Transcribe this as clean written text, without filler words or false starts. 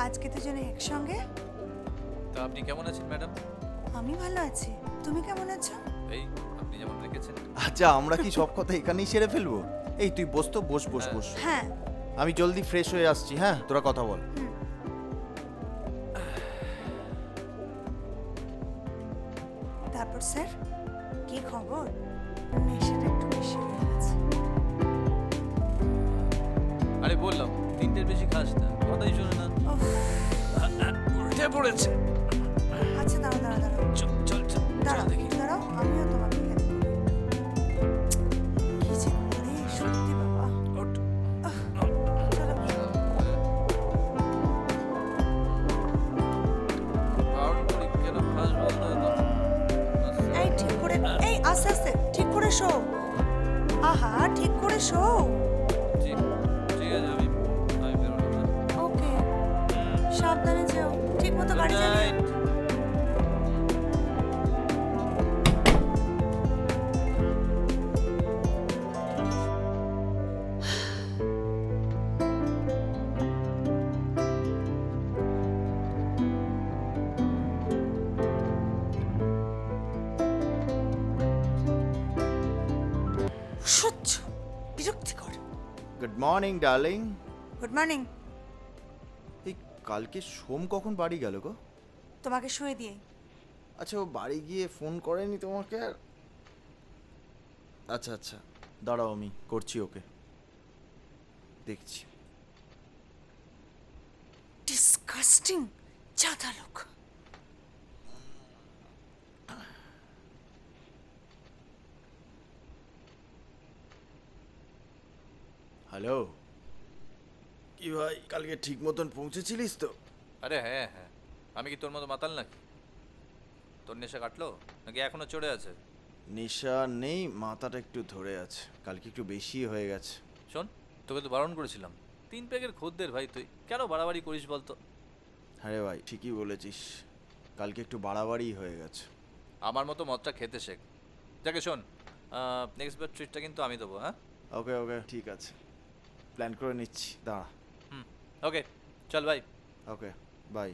আজকে দুজনে একসঙ্গে। তা আপনি কেমন আছেন ম্যাডাম? আমি ভালো আছি, তুমি কেমন আছো? এই আপনি যেমন রেখেছেন। আচ্ছা, আমরা কি সব কথা এখানেই সেরে ফেলবো? এই তুই বস তো, বস বস বস। হ্যাঁ। আমি জলদি ফ্রেশ হয়ে আসছি, হ্যাঁ তোরা কথা বল। তারপর স্যার, কি খবর? নেশাটা একটু বেশি হয়ে গেছে। আরে বললাম 3টের বেশি খাস না, কথাই শোনে না। উফ, উল্টে পড়েছে। আচ্ছা দাঁড়াও দাঁড়াও দাঁড়াও চল চল চল দাঁড়াও দেখি। দাঁড়াও, আমিও তোমাকে হেল্প করি। কি যে করে সত্যি বাবা। ওঠ। চলো। আর করি কেন খাস বল না তো? এই ঠিক করে, এই আস্তে আস্তে ঠিক করে শো। আহা, ঠিক করে শো। ঠিক ঠিক আছে, আমি বেরোলাম না। ওকে, সাবধানে যেও, ঠিক মতো গাড়ি চালিয়ে। সহ্য, বিরক্তিকর। Good morning darling. Good morning. এই কালকে সোম কখন বাড়ি গেল গো? তোমাকে শুয়ে দিয়ে। আচ্ছা, ও বাড়ি গিয়ে ফোন করেনি তোমাকে? আচ্ছা আচ্ছা, দাঁড়াও আমি করছি ওকে, দেখছি। ডিসকাস্টিং জাদা লোক। হ্যালো, কি ভাই কালকে ঠিক মতন পৌঁছেছিলিস তো? আরে হ্যাঁ হ্যাঁ, আমি কি তোর মতো মাতাল নাকি? তোর নেশা কাটলো নাকি এখনো চড়ে আছে? নেশা নেই, মাথাটা একটু ধরে আছে, কালকে একটু বেশি হয়ে গেছে। শোন, তোকে তো বারণ করেছিলাম, 3 প্যাকের খদ্দের ভাই, তুই কেন বাড়াবাড়ি করিস বলতো? হ্যাঁ ভাই, ঠিকই বলেছিস, কালকে একটু বাড়াবাড়ি হয়ে গেছে। আমার মতো মদটা খেতে শেখ। যাকে শোন, নেক্সট বার ট্রিটটা কিন্তু আমি দেবো, হ্যাঁ? ওকে ওকে, ঠিক আছে, প্ল্যান করে নিচ্ছি, দাঁড়া। ওকে, চল ভাই। ওকে, বাই।